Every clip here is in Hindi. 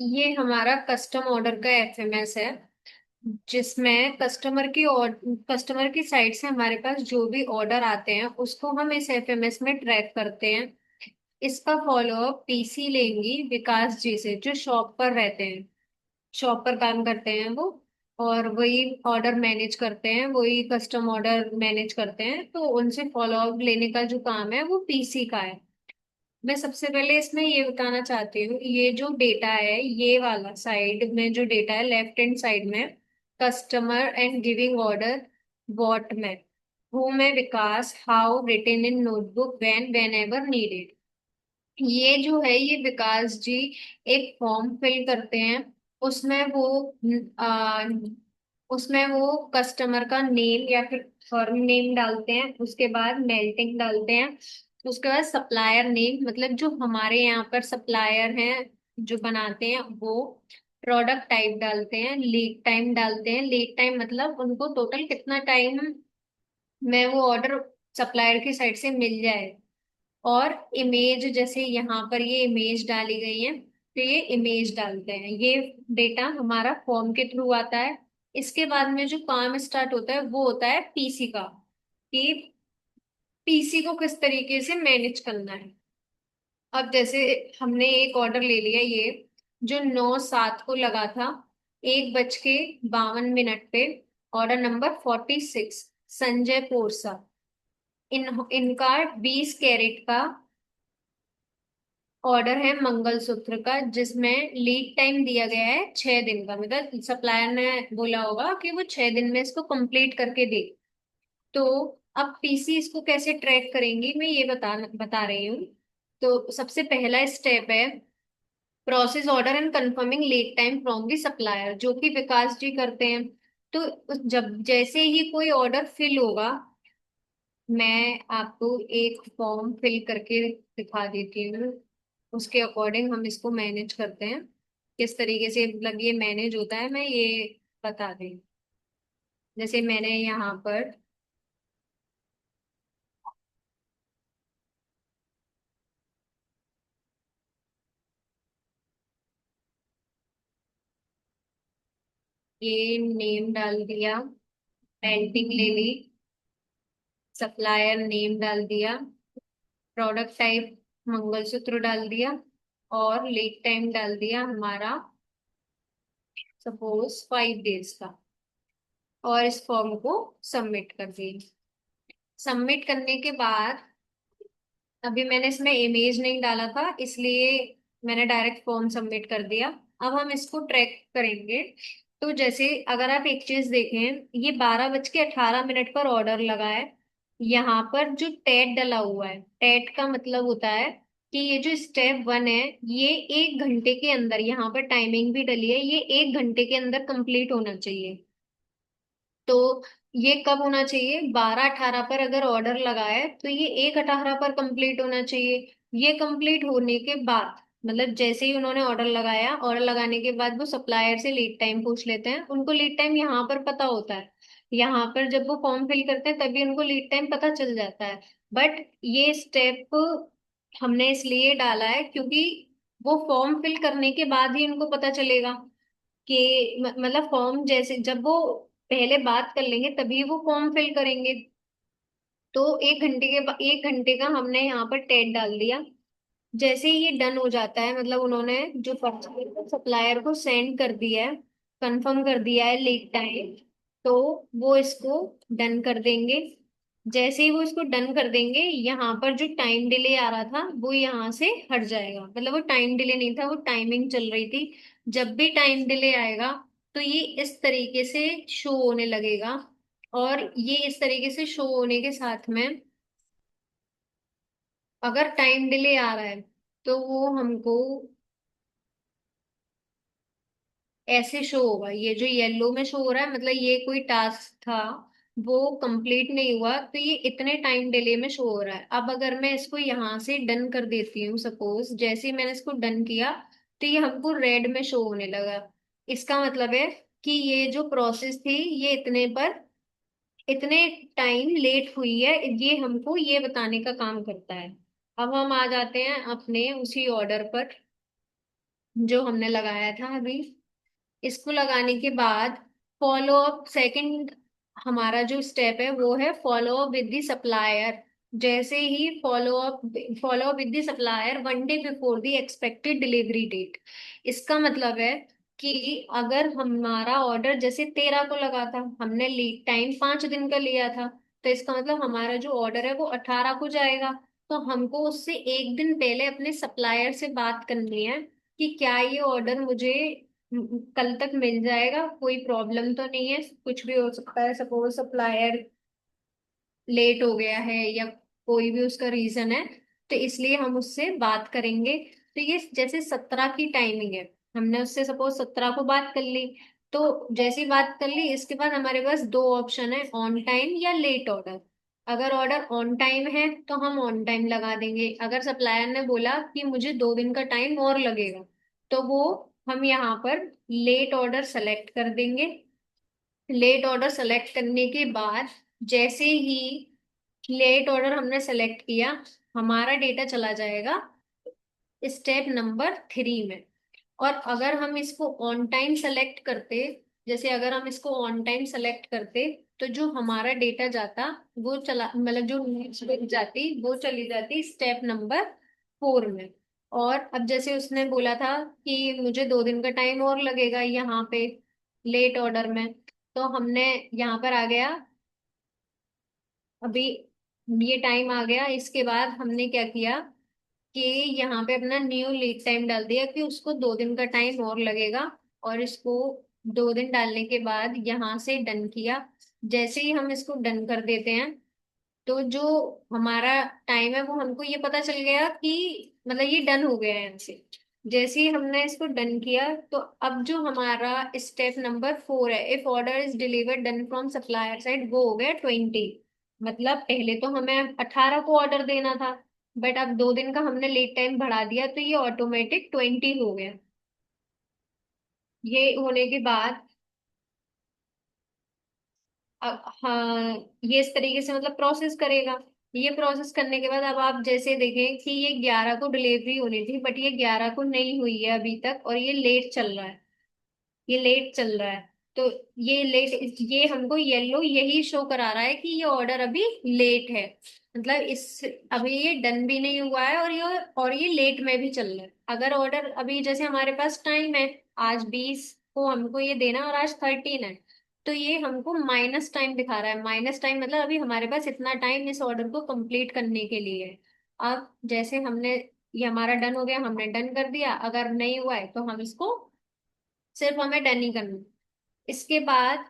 ये हमारा कस्टम ऑर्डर का एफएमएस है, जिसमें कस्टमर की साइड से हमारे पास जो भी ऑर्डर आते हैं उसको हम इस एफएमएस में ट्रैक करते हैं। इसका फॉलोअप पीसी लेंगी विकास जी से, जो शॉप पर रहते हैं, शॉप पर काम करते हैं वो, और वही ऑर्डर मैनेज करते हैं, वही कस्टम ऑर्डर मैनेज करते हैं। तो उनसे फॉलोअप लेने का जो काम है वो पीसी का है। मैं सबसे पहले इसमें ये बताना चाहती हूँ, ये जो डेटा है, ये वाला साइड में जो डेटा है लेफ्ट हैंड साइड में, customer and giving order, what में, हु में, विकास, how, written in notebook, whenever needed. ये जो है ये विकास जी एक फॉर्म फिल करते हैं। उसमें वो आ, उसमें वो कस्टमर का नेम या फिर फर्म नेम डालते हैं, उसके बाद मेल्टिंग डालते हैं, उसके बाद सप्लायर नेम, मतलब जो हमारे यहाँ पर सप्लायर हैं जो बनाते हैं वो, प्रोडक्ट टाइप डालते हैं, लीड टाइम डालते हैं। लीड टाइम मतलब उनको टोटल कितना टाइम में वो ऑर्डर सप्लायर की साइड से मिल जाए। और इमेज, जैसे यहाँ पर ये इमेज डाली गई है तो ये इमेज डालते हैं। ये डेटा हमारा फॉर्म के थ्रू आता है। इसके बाद में जो काम स्टार्ट होता है वो होता है पीसी का, कि पीसी को किस तरीके से मैनेज करना है। अब जैसे हमने एक ऑर्डर ले लिया, ये जो 9/7 को लगा था, 1:52 पे, ऑर्डर नंबर 46, संजय पोरसा। इनका 20 कैरेट का ऑर्डर है मंगलसूत्र का, जिसमें लीड टाइम दिया गया है 6 दिन का, मतलब सप्लायर ने बोला होगा कि वो 6 दिन में इसको कंप्लीट करके दे। तो अब पीसी इसको कैसे ट्रैक करेंगी, मैं ये बता रही हूँ। तो सबसे पहला स्टेप है process order and confirming lead time from the supplier, जो कि विकास जी करते हैं। तो जब जैसे ही कोई ऑर्डर फिल होगा, मैं आपको एक फॉर्म फिल करके दिखा देती हूँ, उसके अकॉर्डिंग हम इसको मैनेज करते हैं। किस तरीके से मतलब ये मैनेज होता है मैं ये बता रही हूँ। जैसे मैंने यहाँ पर ये नेम डाल दिया, पेंटिंग ले ली, सप्लायर नेम डाल दिया, प्रोडक्ट टाइप मंगलसूत्र डाल दिया, और लीड टाइम डाल दिया हमारा सपोज 5 डेज का, और इस फॉर्म को सबमिट कर दिए। सबमिट करने के बाद, अभी मैंने इसमें इमेज नहीं डाला था इसलिए मैंने डायरेक्ट फॉर्म सबमिट कर दिया। अब हम इसको ट्रैक करेंगे। तो जैसे अगर आप एक चीज देखें, ये 12:18 पर ऑर्डर लगा है। यहाँ पर जो टैट डला हुआ है, टैट का मतलब होता है कि ये जो स्टेप 1 है, ये 1 घंटे के अंदर, यहाँ पर टाइमिंग भी डली है, ये 1 घंटे के अंदर कंप्लीट होना चाहिए। तो ये कब होना चाहिए, 12:18 पर अगर ऑर्डर लगा है तो ये 1:18 पर कंप्लीट होना चाहिए। ये कंप्लीट होने के बाद, मतलब जैसे ही उन्होंने ऑर्डर लगाया, ऑर्डर लगाने के बाद वो सप्लायर से लीड टाइम पूछ लेते हैं, उनको लीड टाइम यहाँ पर पता होता है। यहाँ पर जब वो फॉर्म फिल करते हैं तभी उनको लीड टाइम पता चल जाता है। बट ये स्टेप हमने इसलिए डाला है क्योंकि वो फॉर्म फिल करने के बाद ही उनको पता चलेगा कि मतलब फॉर्म, जैसे जब वो पहले बात कर लेंगे तभी वो फॉर्म फिल करेंगे। तो 1 घंटे का हमने यहाँ पर टेट डाल दिया। जैसे ही ये डन हो जाता है, मतलब उन्होंने जो सप्लायर को सेंड कर दिया है, कंफर्म कर दिया है लीड टाइम, तो वो इसको डन कर देंगे। जैसे ही वो इसको डन कर देंगे, यहाँ पर जो टाइम डिले आ रहा था वो यहाँ से हट जाएगा, मतलब वो टाइम डिले नहीं था, वो टाइमिंग चल रही थी। जब भी टाइम डिले आएगा तो ये इस तरीके से शो होने लगेगा। और ये इस तरीके से शो होने के साथ में, अगर टाइम डिले आ रहा है तो वो हमको ऐसे शो होगा, ये जो येलो में शो हो रहा है, मतलब ये कोई टास्क था वो कंप्लीट नहीं हुआ, तो ये इतने टाइम डिले में शो हो रहा है। अब अगर मैं इसको यहाँ से डन कर देती हूँ, सपोज जैसे ही मैंने इसको डन किया तो ये हमको रेड में शो होने लगा। इसका मतलब है कि ये जो प्रोसेस थी ये इतने टाइम लेट हुई है, ये हमको ये बताने का काम करता है। अब हम आ जाते हैं अपने उसी ऑर्डर पर। जो हमने लगाया था अभी, इसको लगाने के बाद फॉलो अप सेकंड, हमारा जो स्टेप है वो है follow up with the supplier. जैसे ही follow up with the supplier 1 day before the expected delivery date. इसका मतलब है कि अगर हमारा ऑर्डर जैसे 13 को लगा था, हमने लीड टाइम 5 दिन का लिया था, तो इसका मतलब हमारा जो ऑर्डर है वो 18 को जाएगा। तो हमको उससे एक दिन पहले अपने सप्लायर से बात करनी है कि क्या ये ऑर्डर मुझे कल तक मिल जाएगा, कोई प्रॉब्लम तो नहीं है, कुछ भी हो सकता है, सपोज सप्लायर लेट हो गया है या कोई भी उसका रीजन है, तो इसलिए हम उससे बात करेंगे। तो ये जैसे 17 की टाइमिंग है, हमने उससे सपोज 17 को बात कर ली, तो जैसी बात कर ली इसके बाद हमारे पास दो ऑप्शन है, ऑन टाइम या लेट ऑर्डर। अगर ऑर्डर ऑन टाइम है तो हम ऑन टाइम लगा देंगे, अगर सप्लायर ने बोला कि मुझे 2 दिन का टाइम और लगेगा, तो वो हम यहाँ पर लेट ऑर्डर सेलेक्ट कर देंगे। लेट ऑर्डर सेलेक्ट करने के बाद जैसे ही लेट ऑर्डर हमने सेलेक्ट किया, हमारा डेटा चला जाएगा स्टेप नंबर 3 में। और अगर हम इसको ऑन टाइम सेलेक्ट करते, जैसे अगर हम इसको ऑन टाइम सेलेक्ट करते, तो जो हमारा डेटा जाता वो चला, मतलब जो नीड्स बिक जाती वो चली जाती स्टेप नंबर 4 में। और अब जैसे उसने बोला था कि मुझे 2 दिन का टाइम और लगेगा यहाँ पे लेट ऑर्डर में, तो हमने यहाँ पर आ गया अभी, ये टाइम आ गया। इसके बाद हमने क्या किया कि यहाँ पे अपना न्यू लीड टाइम डाल दिया कि उसको 2 दिन का टाइम और लगेगा, और इसको 2 दिन डालने के बाद यहाँ से डन किया। जैसे ही हम इसको डन कर देते हैं, तो जो हमारा टाइम है वो हमको ये पता चल गया कि मतलब ये डन हो गया है हमसे। जैसे ही हमने इसको डन किया, तो अब जो हमारा स्टेप नंबर 4 है, if order is delivered done from supplier side, वो हो गया 20। मतलब पहले तो हमें 18 को ऑर्डर देना था, बट अब 2 दिन का हमने लेट टाइम बढ़ा दिया, तो ये ऑटोमेटिक 20 हो गया। ये होने के बाद हाँ, ये इस तरीके से मतलब प्रोसेस करेगा। ये प्रोसेस करने के बाद अब आप जैसे देखें कि ये 11 को डिलीवरी होनी थी, बट ये 11 को नहीं हुई है अभी तक, और ये लेट चल रहा है, ये लेट चल रहा है। तो ये लेट, ये हमको येलो यही शो करा रहा है कि ये ऑर्डर अभी लेट है। मतलब इस, अभी ये डन भी नहीं हुआ है, और ये लेट में भी चल रहा है। अगर ऑर्डर अभी जैसे हमारे पास टाइम है, आज 20 को हमको ये देना और आज 13 है, तो ये हमको माइनस टाइम दिखा रहा है। माइनस टाइम मतलब अभी हमारे पास इतना टाइम इस ऑर्डर को कंप्लीट करने के लिए है। अब जैसे हमने, ये हमारा डन हो गया, हमने डन कर दिया, अगर नहीं हुआ है तो हम इसको सिर्फ हमें डन ही करना है। इसके बाद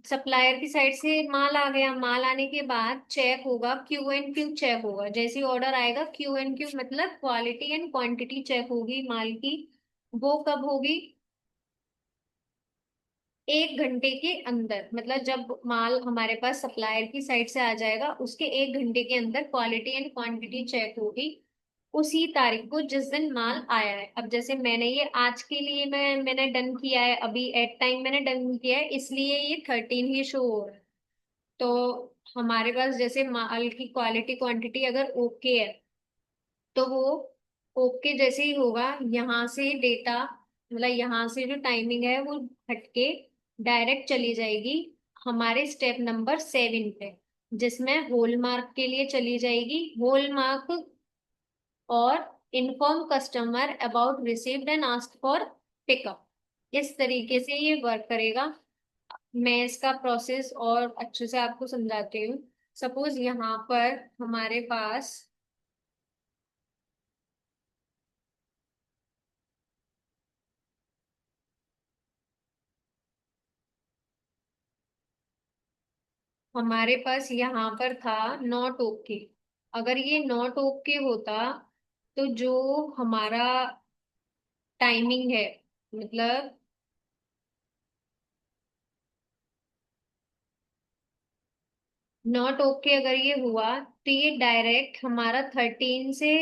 सप्लायर की साइड से माल आ गया, माल आने के बाद चेक होगा, क्यू एंड क्यू चेक होगा। जैसे ही ऑर्डर आएगा, क्यू एंड क्यू मतलब क्वालिटी एंड क्वांटिटी चेक होगी माल की। वो कब होगी? 1 घंटे के अंदर, मतलब जब माल हमारे पास सप्लायर की साइड से आ जाएगा, उसके 1 घंटे के अंदर क्वालिटी एंड क्वांटिटी चेक होगी, उसी तारीख को जिस दिन माल आया है। अब जैसे मैंने ये आज के लिए मैंने डन किया है, अभी एट टाइम मैंने डन किया है, इसलिए ये 13 ही शो हो रहा है। तो हमारे पास जैसे माल की क्वालिटी क्वांटिटी अगर ओके है, तो वो ओके जैसे ही होगा, यहाँ से डेटा, मतलब यहाँ से जो टाइमिंग है वो हटके डायरेक्ट चली जाएगी हमारे स्टेप नंबर 7 पे, जिसमें हॉलमार्क के लिए चली जाएगी। हॉलमार्क और inform customer about received and ask for pickup. इस तरीके से ये वर्क करेगा। मैं इसका प्रोसेस और अच्छे से आपको समझाती हूँ। सपोज यहाँ पर हमारे पास यहाँ पर था नॉट ओके। अगर ये नॉट ओके होता, तो जो हमारा टाइमिंग है, मतलब नॉट ओके अगर ये हुआ, तो ये डायरेक्ट हमारा 13 से,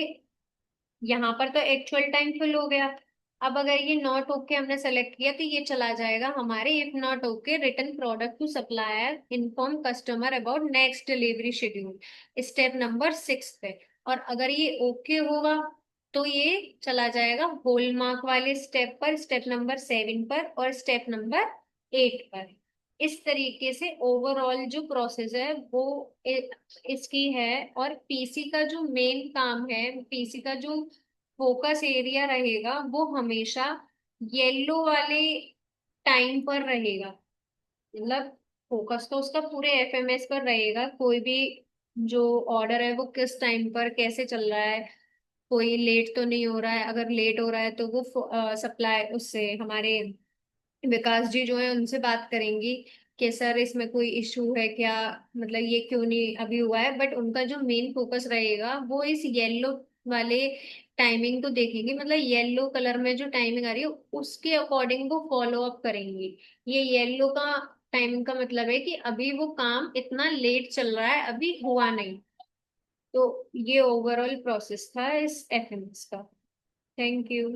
यहाँ पर तो एक्चुअल टाइम फिल हो गया। अब अगर ये नॉट ओके हमने सेलेक्ट किया, तो ये चला जाएगा हमारे if not okay return product to supplier, inform customer about next delivery schedule, step number 6 पे। और अगर ये ओके होगा, तो ये चला जाएगा हॉलमार्क वाले स्टेप पर, स्टेप नंबर 7 पर और स्टेप नंबर 8 पर। इस तरीके से ओवरऑल जो प्रोसेस है वो इसकी है। और पीसी का जो मेन काम है, पीसी का जो फोकस एरिया रहेगा वो हमेशा येलो वाले टाइम पर रहेगा। मतलब फोकस तो उसका पूरे एफएमएस पर रहेगा, कोई भी जो ऑर्डर है वो किस टाइम पर कैसे चल रहा है, कोई लेट तो नहीं हो रहा है। अगर लेट हो रहा है तो वो सप्लाई उससे हमारे विकास जी जो है उनसे बात करेंगी कि सर इसमें कोई इश्यू है क्या, मतलब ये क्यों नहीं अभी हुआ है। बट उनका जो मेन फोकस रहेगा वो इस येलो वाले टाइमिंग को देखेंगे, मतलब येलो कलर में जो टाइमिंग आ रही है उसके अकॉर्डिंग वो फॉलो अप करेंगी। ये येलो का टाइमिंग का मतलब है कि अभी वो काम इतना लेट चल रहा है, अभी हुआ नहीं। तो ये ओवरऑल प्रोसेस था इस एफएमएस का। Thank you.